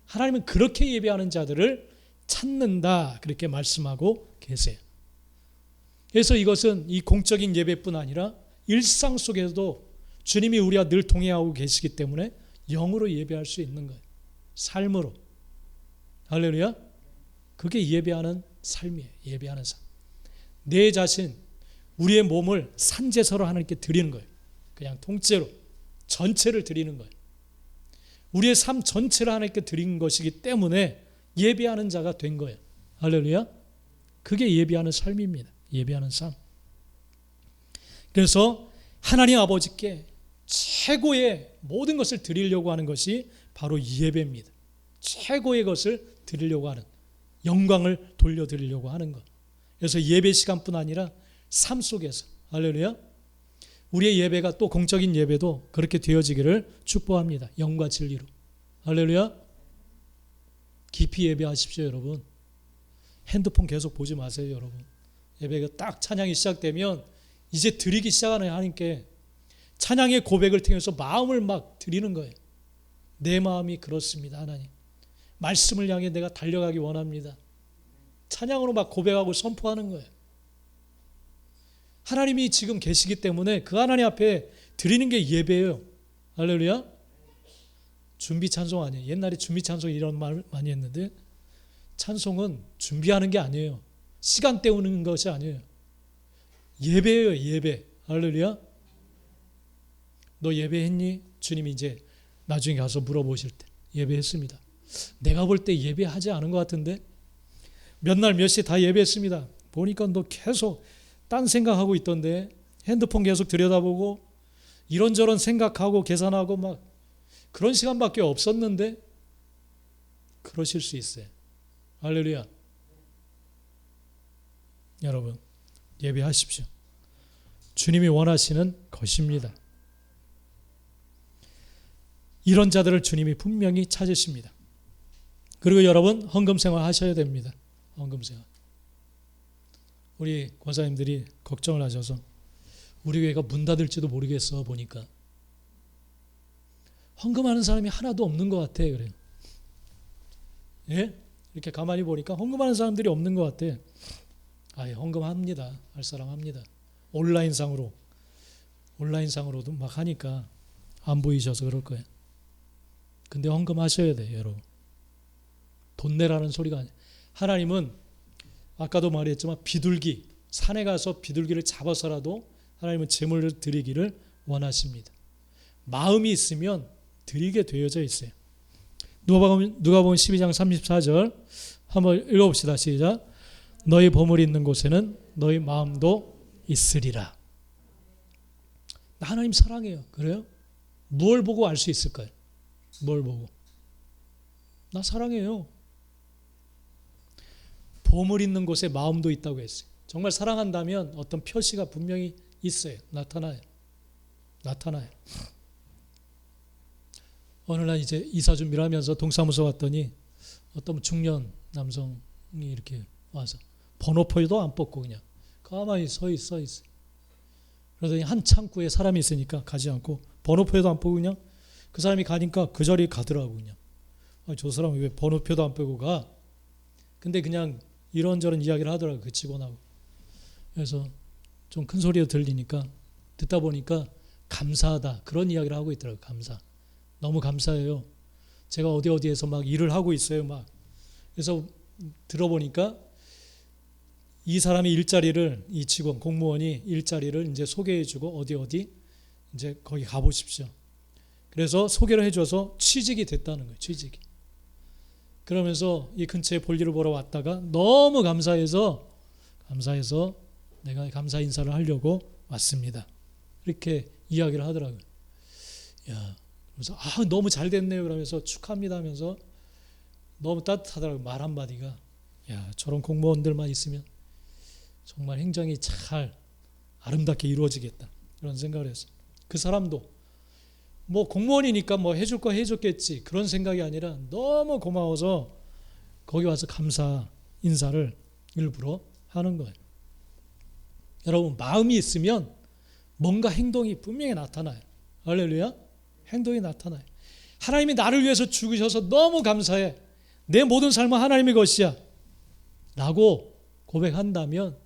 하나님은 그렇게 예배하는 자들을 찾는다, 그렇게 말씀하고 계세요. 그래서 이것은 이 공적인 예배뿐 아니라 일상 속에서도 주님이 우리와 늘 동행하고 계시기 때문에 영으로 예배할 수 있는 거예요. 삶으로. 할렐루야. 그게 예배하는 삶이에요. 예배하는 삶. 내 자신, 우리의 몸을 산제사로 하나님께 드리는 거예요. 그냥 통째로 전체를 드리는 거예요. 우리의 삶 전체를 하나님께 드린 것이기 때문에 예배하는 자가 된 거예요. 할렐루야. 그게 예배하는 삶입니다. 예배하는 삶. 그래서 하나님 아버지께 최고의 모든 것을 드리려고 하는 것이 바로 예배입니다. 최고의 것을 드리려고 하는, 영광을 돌려드리려고 하는 것. 그래서 예배 시간뿐 아니라 삶 속에서, 할렐루야, 우리의 예배가 또 공적인 예배도 그렇게 되어지기를 축복합니다. 영과 진리로. 할렐루야. 깊이 예배하십시오, 여러분. 핸드폰 계속 보지 마세요, 여러분. 예배가 딱 찬양이 시작되면 이제 드리기 시작하는 하나님께 찬양의 고백을 통해서 마음을 막 드리는 거예요. 내 마음이 그렇습니다. 하나님, 말씀을 향해 내가 달려가기 원합니다. 찬양으로 막 고백하고 선포하는 거예요. 하나님이 지금 계시기 때문에 그 하나님 앞에 드리는 게 예배예요. 할렐루야. 준비 찬송 아니에요. 옛날에 준비 찬송 이런 말 많이 했는데, 찬송은 준비하는 게 아니에요. 시간 때우는 것이 아니에요. 예배예요. 예배. 할렐루야. 너 예배했니? 주님이 이제 나중에 가서 물어보실 때 예배했습니다. 내가 볼 때 예배하지 않은 것 같은데, 몇 날 몇 시 다 예배했습니다. 보니까 너 계속 딴 생각하고 있던데, 핸드폰 계속 들여다보고 이런저런 생각하고 계산하고 막 그런 시간밖에 없었는데, 그러실 수 있어요. 할렐루야. 여러분, 예배하십시오. 주님이 원하시는 것입니다. 이런 자들을 주님이 분명히 찾으십니다. 그리고 여러분, 헌금 생활 하셔야 됩니다. 헌금 생활. 우리 권사님들이 걱정을 하셔서 우리 교회가 문 닫을지도 모르겠어 보니까 헌금하는 사람이 하나도 없는 것 같아. 그래요. 예? 이렇게 가만히 보니까 헌금하는 사람들이 없는 것 같아. 아예 헌금합니다. 할 사람 합니다. 온라인상으로도 막 하니까 안 보이셔서 그럴 거예요. 근데 헌금하셔야 돼요, 여러분. 돈 내라는 소리가 아니에요. 하나님은 아까도 말했지만 비둘기, 산에 가서 비둘기를 잡아서라도 하나님은 제물을 드리기를 원하십니다. 마음이 있으면 드리게 되어져 있어요. 누가복음 12장 34절 한번 읽어봅시다. 시작. 너희 보물이 있는 곳에는 너희 마음도 있으리라. 나 하나님 사랑해요. 그래요? 뭘 보고 알 수 있을까요? 뭘 보고? 나 사랑해요. 보물 있는 곳에 마음도 있다고 했어요. 정말 사랑한다면 어떤 표시가 분명히 있어요. 나타나요. 어느 날 이제 이사 준비를 하면서 동사무소 갔더니 어떤 중년 남성이 이렇게 와서 번호표도 안 뽑고 그냥 가만히 서 있어. 그러더니 한 창구에 사람이 있으니까 가지 않고 번호표도 안 뽑고 그냥 그 사람이 가니까 그 자리에 가더라고. 그냥 저 사람이 왜 번호표도 안 빼고 가? 근데 그냥 이런저런 이야기를 하더라고, 그 직원하고. 그래서 좀 큰 소리가 들리니까 듣다 보니까 감사하다 그런 이야기를 하고 있더라고. 감사. 너무 감사해요. 제가 어디에서 막 일을 하고 있어요. 막. 그래서 들어보니까 이 사람이 일자리를, 이 직원 공무원이 일자리를 이제 소개해주고 어디 이제 거기 가보십시오. 그래서 소개를 해줘서 취직이 됐다는 거예요. 취직이. 그러면서 이 근처에 볼일을 보러 왔다가 너무 감사해서 내가 감사 인사를 하려고 왔습니다. 이렇게 이야기를 하더라고요. 야, 그래서 너무 잘 됐네요. 그러면서 축하합니다 하면서 너무 따뜻하더라고요. 말 한마디가. 야, 저런 공무원들만 있으면 정말 행정이 잘 아름답게 이루어지겠다. 그런 생각을 했어요. 그 사람도 뭐 공무원이니까 뭐 해줄 거 해줬겠지 그런 생각이 아니라 너무 고마워서 거기 와서 감사 인사를 일부러 하는 거예요. 여러분, 마음이 있으면 뭔가 행동이 분명히 나타나요. 할렐루야. 행동이 나타나요. 하나님이 나를 위해서 죽으셔서 너무 감사해. 내 모든 삶은 하나님의 것이야 라고 고백한다면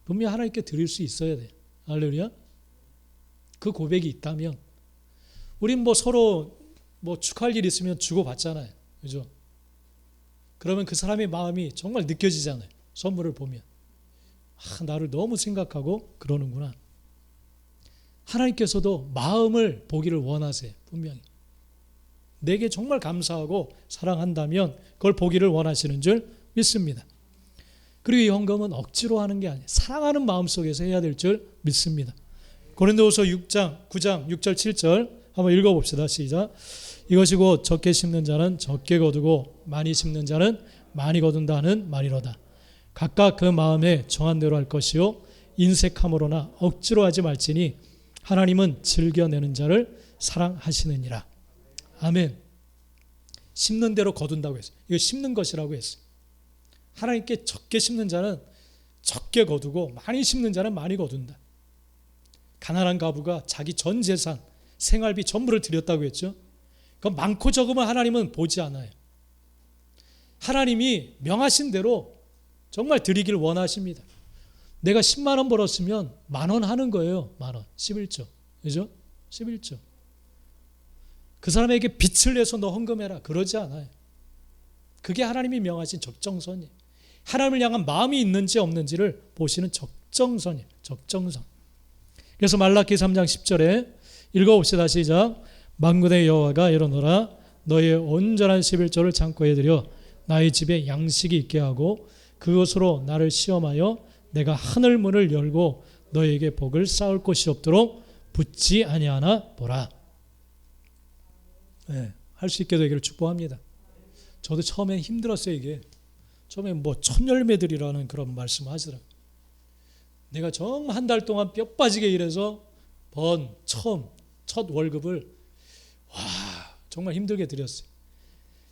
분명히 하나님께 드릴 수 있어야 돼요. 할렐루야. 그 고백이 있다면 우린 뭐 서로 뭐 축하할 일 있으면 주고받잖아요. 그죠? 그러면 그 사람의 마음이 정말 느껴지잖아요. 선물을 보면. 나를 너무 생각하고 그러는구나. 하나님께서도 마음을 보기를 원하세요. 분명히. 내게 정말 감사하고 사랑한다면 그걸 보기를 원하시는 줄 믿습니다. 그리고 이 헌금은 억지로 하는 게 아니에요. 사랑하는 마음 속에서 해야 될 줄 믿습니다. 고린도후서 9장 6절 7절 한번 읽어봅시다. 시작. 이것이 곧 적게 심는 자는 적게 거두고 많이 심는 자는 많이 거둔다 하는 말이로다. 각각 그 마음에 정한 대로 할 것이요 인색함으로나 억지로 하지 말지니 하나님은 즐겨내는 자를 사랑하시느니라. 아멘. 심는 대로 거둔다고 했어요. 이거 심는 것이라고 했어요. 하나님께 적게 심는 자는 적게 거두고 많이 심는 자는 많이 거둔다. 가난한 과부가 자기 전 재산 생활비 전부를 드렸다고 했죠. 그 많고 적으면 하나님은 보지 않아요. 하나님이 명하신 대로 정말 드리길 원하십니다. 내가 10만 원 벌었으면 10,000원 하는 거예요. 10,000원. 11조. 그죠? 11조. 그 사람에게 빚을 내서 너 헌금해라. 그러지 않아요. 그게 하나님이 명하신 적정선이에요. 하나님을 향한 마음이 있는지 없는지를 보시는 적정선이에요. 적정선. 그래서 말라기 3장 10절에 읽어봅시다. 시작. 만군의 여호와가 이르노라 너의 온전한 11조를 창고에 들여 나의 집에 양식이 있게 하고 그것으로 나를 시험하여 내가 하늘 문을 열고 너에게 복을 쌓을 곳이 없도록 붙지 아니하나 보라. 네, 할 수 있게 되기를 축복합니다. 저도 처음에 힘들었어요. 이게 처음에 뭐 천열매들이라는 그런 말씀을 하시더라고요. 내가 정말 한 달 동안 뼈 빠지게 일해서 번 첫 월급을 정말 힘들게 드렸어요.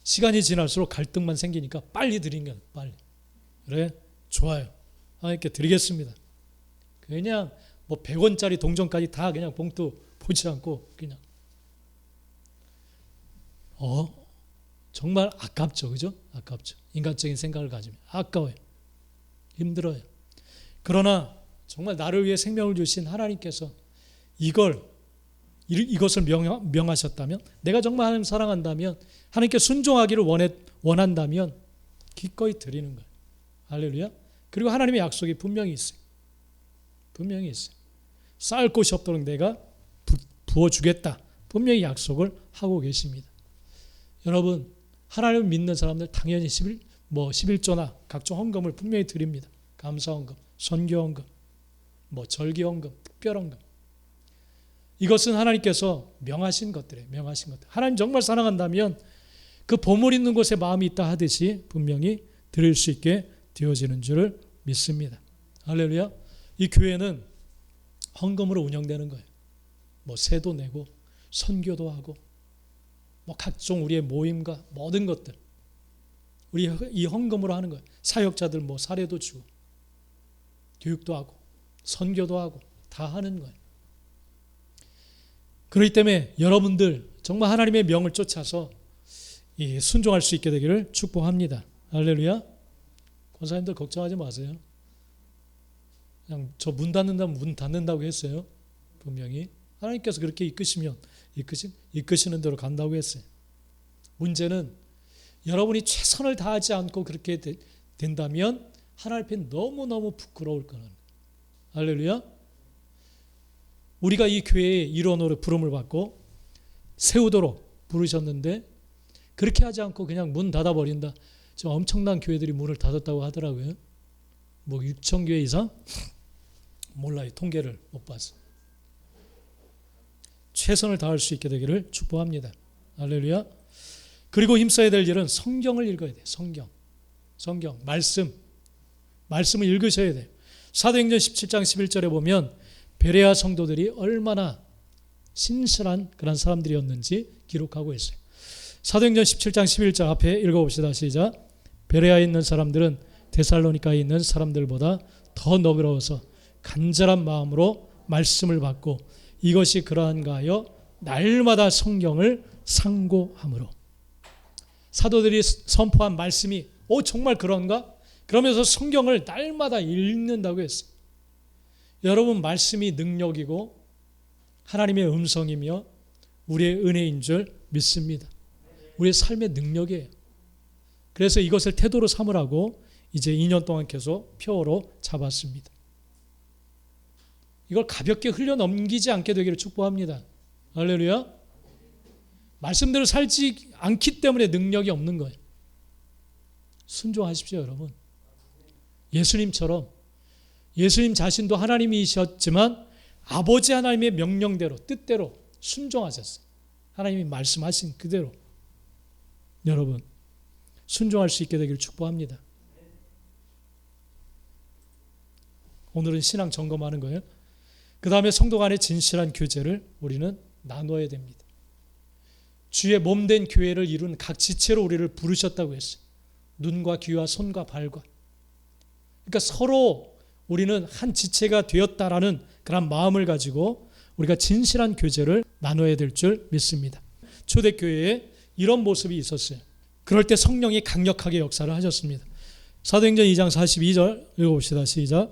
시간이 지날수록 갈등만 생기니까 빨리 드린 거예요. 빨리. 그래? 좋아요. 하나님께 드리겠습니다. 그냥 뭐 100원짜리 동전까지 다 그냥 봉투 보지 않고 그냥 정말 아깝죠. 그죠? 아깝죠. 인간적인 생각을 가지면 아까워요. 힘들어요. 그러나 정말 나를 위해 생명을 주신 하나님께서 이것을 명하셨다면, 내가 정말 하나님 사랑한다면, 하나님께 순종하기를 원한다면 기꺼이 드리는 거예요. 할렐루야. 그리고 하나님의 약속이 분명히 있어요. 분명히 있어요. 쌓을 곳이 없도록 내가 부어주겠다. 분명히 약속을 하고 계십니다. 여러분, 하나님을 믿는 사람들 당연히 11조나 각종 헌금을 분명히 드립니다. 감사헌금, 선교헌금, 절기헌금, 특별헌금. 이것은 하나님께서 명하신 것들이에요. 명하신 것들. 하나님 정말 사랑한다면 그 보물 있는 곳에 마음이 있다 하듯이 분명히 드릴 수 있게 되어지는 줄을 믿습니다. 할렐루야. 이 교회는 헌금으로 운영되는 거예요. 세도 내고 선교도 하고 각종 우리의 모임과 모든 것들 우리 이 헌금으로 하는 거예요. 사역자들 사례도 주고 교육도 하고 선교도 하고 다 하는 거예요. 그렇기 때문에 여러분들 정말 하나님의 명을 쫓아서 순종할 수 있게 되기를 축복합니다. 할렐루야. 권사님들 걱정하지 마세요. 그냥 저 문 닫는다면 문 닫는다고 했어요. 분명히 하나님께서 그렇게 이끄시는 대로 간다고 했어요. 문제는 여러분이 최선을 다하지 않고 그렇게 된다면 하나님 앞에 너무너무 부끄러울 거라는 거예요. 할렐루야. 우리가 이 교회의 일원으로 부름을 받고 세우도록 부르셨는데 그렇게 하지 않고 그냥 문 닫아버린다. 저 엄청난 교회들이 문을 닫았다고 하더라고요. 6,000교회 이상? 몰라요. 통계를 못 봐서. 최선을 다할 수 있게 되기를 축복합니다. 할렐루야. 그리고 힘써야 될 일은 성경을 읽어야 돼요. 성경, 말씀을 읽으셔야 돼요. 사도행전 17장 11절에 보면 베레아 성도들이 얼마나 신실한 그런 사람들이었는지 기록하고 있어요. 사도행전 17장 11절 앞에 읽어봅시다. 시작. 베레아에 있는 사람들은 데살로니가에 있는 사람들보다 더 너그러워서 간절한 마음으로 말씀을 받고 이것이 그러한가 하여 날마다 성경을 상고함으로. 사도들이 선포한 말씀이 정말 그런가? 그러면서 성경을 날마다 읽는다고 했어요. 여러분, 말씀이 능력이고 하나님의 음성이며 우리의 은혜인 줄 믿습니다. 우리의 삶의 능력이에요. 그래서 이것을 태도로 삼으라고 이제 2년 동안 계속 표어로 잡았습니다. 이걸 가볍게 흘려넘기지 않게 되기를 축복합니다. 할렐루야. 말씀대로 살지 않기 때문에 능력이 없는 거예요. 순종하십시오, 여러분. 예수님처럼 예수님 자신도 하나님이셨지만 아버지 하나님의 명령대로 뜻대로 순종하셨어요. 하나님이 말씀하신 그대로 여러분 순종할 수 있게 되기를 축복합니다. 오늘은 신앙 점검하는 거예요. 그 다음에 성도 간의 진실한 교제를 우리는 나눠야 됩니다. 주의 몸된 교회를 이룬 각 지체로 우리를 부르셨다고 했어요. 눈과 귀와 손과 발과. 그러니까 서로 우리는 한 지체가 되었다라는 그런 마음을 가지고 우리가 진실한 교제를 나눠야 될 줄 믿습니다. 초대교회에 이런 모습이 있었어요. 그럴 때 성령이 강력하게 역사를 하셨습니다. 사도행전 2장 42절 읽어봅시다. 시작.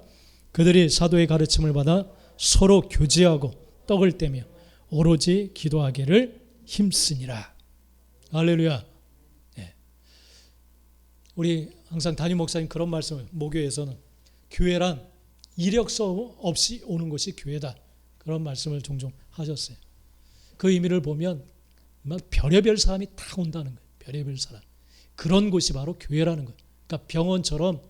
그들이 사도의 가르침을 받아 서로 교제하고 떡을 떼며 오로지 기도하기를 힘쓰니라. 할렐루야. 네. 우리 항상 담임 목사님 그런 말씀을, 모교에서는 교회란 이력서 없이 오는 곳이 교회다, 그런 말씀을 종종 하셨어요. 그 의미를 보면 막 별의별 사람이 다 온다는 거예요. 별의별 사람. 그런 곳이 바로 교회라는 거예요. 그러니까 병원처럼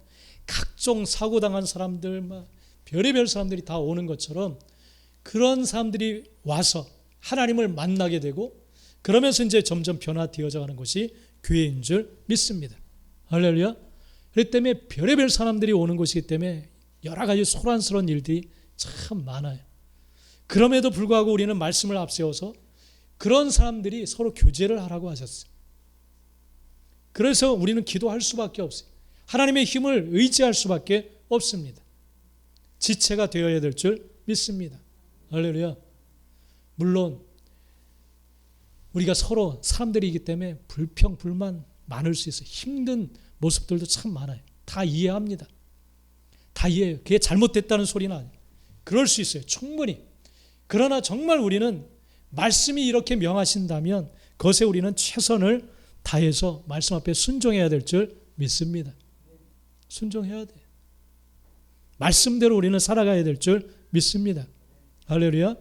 각종 사고 당한 사람들, 막 별의별 사람들이 다 오는 것처럼 그런 사람들이 와서 하나님을 만나게 되고, 그러면서 이제 점점 변화되어져 가는 것이 교회인 줄 믿습니다. 할렐루야. 그렇기 때문에 별의별 사람들이 오는 곳이기 때문에 여러 가지 소란스러운 일들이 참 많아요. 그럼에도 불구하고 우리는 말씀을 앞세워서 그런 사람들이 서로 교제를 하라고 하셨어요. 그래서 우리는 기도할 수밖에 없어요. 하나님의 힘을 의지할 수밖에 없습니다. 지체가 되어야 될 줄 믿습니다. 할렐루야. 물론 우리가 서로 사람들이기 때문에 불평, 불만 많을 수 있어요. 힘든 모습들도 참 많아요. 다 이해합니다. 다 이해해요. 그게 잘못됐다는 소리는 아니에요. 그럴 수 있어요. 충분히. 그러나 정말 우리는 말씀이 이렇게 명하신다면 그것에 우리는 최선을 다해서 말씀 앞에 순종해야 될 줄 믿습니다. 순종해야 돼. 말씀대로 우리는 살아가야 될 줄 믿습니다. 할렐루야.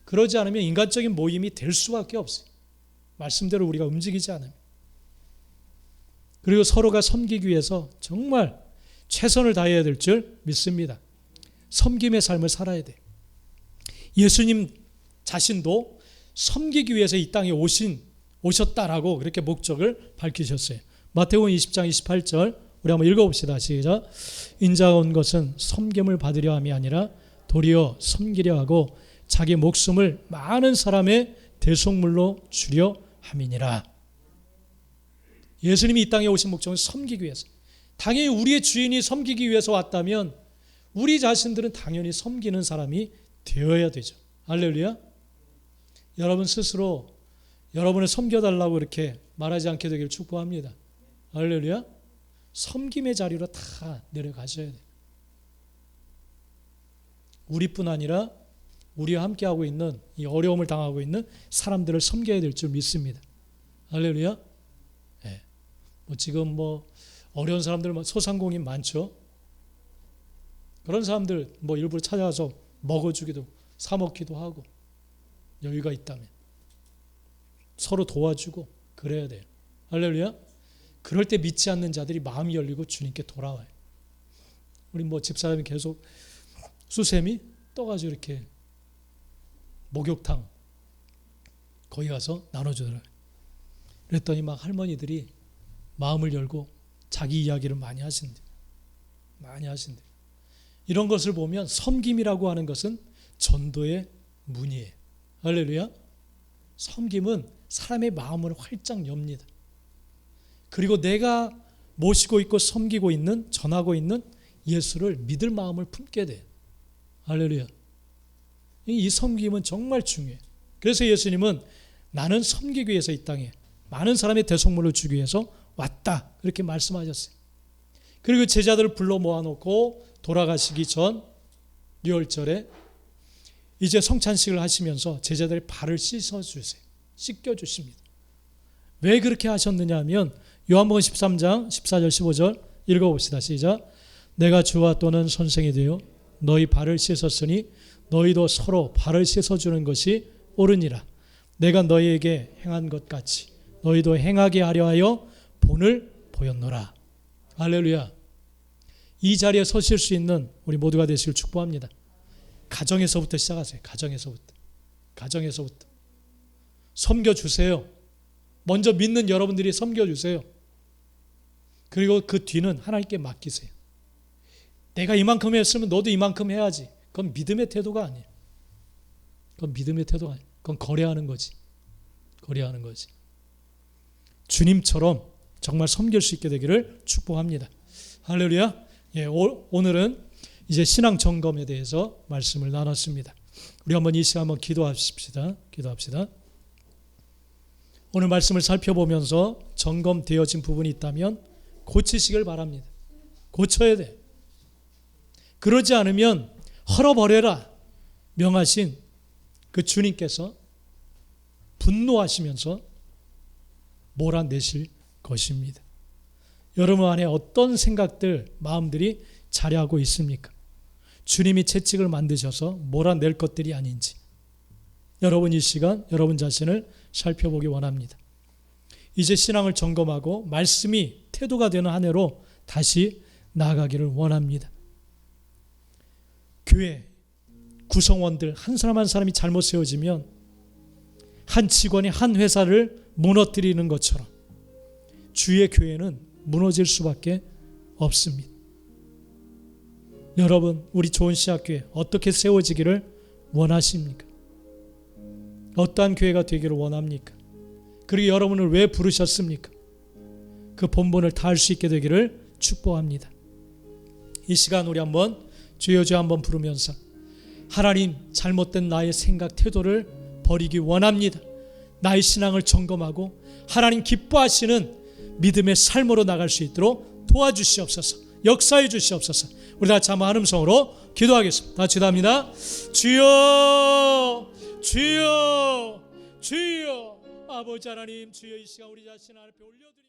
그러지 않으면 인간적인 모임이 될 수밖에 없어요. 말씀대로 우리가 움직이지 않으면. 그리고 서로가 섬기기 위해서 정말 최선을 다해야 될 줄 믿습니다. 섬김의 삶을 살아야 돼. 예수님 자신도 섬기기 위해서 이 땅에 오셨다라고 그렇게 목적을 밝히셨어요. 마태복음 20장 28절 우리 한번 읽어봅시다. 시작. 인자가 온 것은 섬김을 받으려 함이 아니라 도리어 섬기려 하고 자기 목숨을 많은 사람의 대속물로 주려 함이니라. 예수님이 이 땅에 오신 목적은 섬기기 위해서. 당연히 우리의 주인이 섬기기 위해서 왔다면 우리 자신들은 당연히 섬기는 사람이 되어야 되죠. 할렐루야. 여러분 스스로 여러분을 섬겨달라고 이렇게 말하지 않게 되기를 축복합니다. 할렐루야. 섬김의 자리로 다 내려가셔야 돼요. 우리뿐 아니라 우리와 함께하고 있는, 이 어려움을 당하고 있는 사람들을 섬겨야 될 줄 믿습니다. 할렐루야. 네. 지금 어려운 사람들 소상공인 많죠. 그런 사람들 일부러 찾아와서 먹어주기도, 사 먹기도 하고, 여유가 있다면 서로 도와주고 그래야 돼요. 할렐루야. 그럴 때 믿지 않는 자들이 마음이 열리고 주님께 돌아와요. 우리 집사람이 계속 수세미 떠가지고 이렇게 목욕탕 거기 가서 나눠주더라고요. 그랬더니 막 할머니들이 마음을 열고 자기 이야기를 많이 하신대요. 많이 하신대요. 이런 것을 보면 섬김이라고 하는 것은 전도의 문이에요. 할렐루야. 섬김은 사람의 마음을 활짝 엽니다. 그리고 내가 모시고 있고 섬기고 있는, 전하고 있는 예수를 믿을 마음을 품게 돼요. 할렐루야. 이 섬김은 정말 중요해요. 그래서 예수님은 나는 섬기기 위해서 이 땅에 많은 사람의 대속물을 주기 위해서 왔다, 그렇게 말씀하셨어요. 그리고 제자들을 불러 모아놓고 돌아가시기 전 유월절에 이제 성찬식을 하시면서 제자들의 발을 씻어주세요. 씻겨주십니다. 왜 그렇게 하셨느냐 하면 요한복음 13장 14절 15절 읽어봅시다. 시작. 내가 주와 또는 선생이 되어 너희 발을 씻었으니 너희도 서로 발을 씻어주는 것이 옳으니라. 내가 너희에게 행한 것 같이 너희도 행하게 하려 하여 본을 보였노라. 할렐루야. 이 자리에 서실 수 있는 우리 모두가 되시길 축복합니다. 가정에서부터 시작하세요. 가정에서부터 섬겨주세요. 먼저 믿는 여러분들이 섬겨주세요. 그리고 그 뒤는 하나님께 맡기세요. 내가 이만큼 했으면 너도 이만큼 해야지. 그건 믿음의 태도가 아니에요. 그건 거래하는 거지. 주님처럼 정말 섬길 수 있게 되기를 축복합니다. 할렐루야. 예, 오늘은 이제 신앙 점검에 대해서 말씀을 나눴습니다. 우리 한번 이 시간 한번 기도합시다. 오늘 말씀을 살펴보면서 점검되어진 부분이 있다면 고치시길 바랍니다. 고쳐야 돼. 그러지 않으면 헐어버려라 명하신 그 주님께서 분노하시면서 몰아내실 것입니다. 여러분 안에 어떤 생각들, 마음들이 자리하고 있습니까? 주님이 채찍을 만드셔서 몰아낼 것들이 아닌지 여러분 이 시간 여러분 자신을 살펴보기 원합니다. 이제 신앙을 점검하고 말씀이 태도가 되는 한 해로 다시 나아가기를 원합니다. 교회 구성원들 한 사람 한 사람이 잘못 세워지면 한 직원이 한 회사를 무너뜨리는 것처럼 주의 교회는 무너질 수밖에 없습니다. 여러분 우리 좋은 씨앗교회 어떻게 세워지기를 원하십니까? 어떠한 교회가 되기를 원합니까? 그리고 여러분을 왜 부르셨습니까? 그 본분을 다할 수 있게 되기를 축복합니다. 이 시간 우리 한번 주여 주여 한번 부르면서 하나님 잘못된 나의 생각 태도를 버리기 원합니다. 나의 신앙을 점검하고 하나님 기뻐하시는 믿음의 삶으로 나갈 수 있도록 도와주시옵소서. 역사해 주시옵소서. 우리 다 같이 한번 한 음성으로 기도하겠습니다. 다 같이 기도합니다. 주여 주여 주여 아버지 하나님 주여 이 시간 우리 자신 앞에 올려드립니다.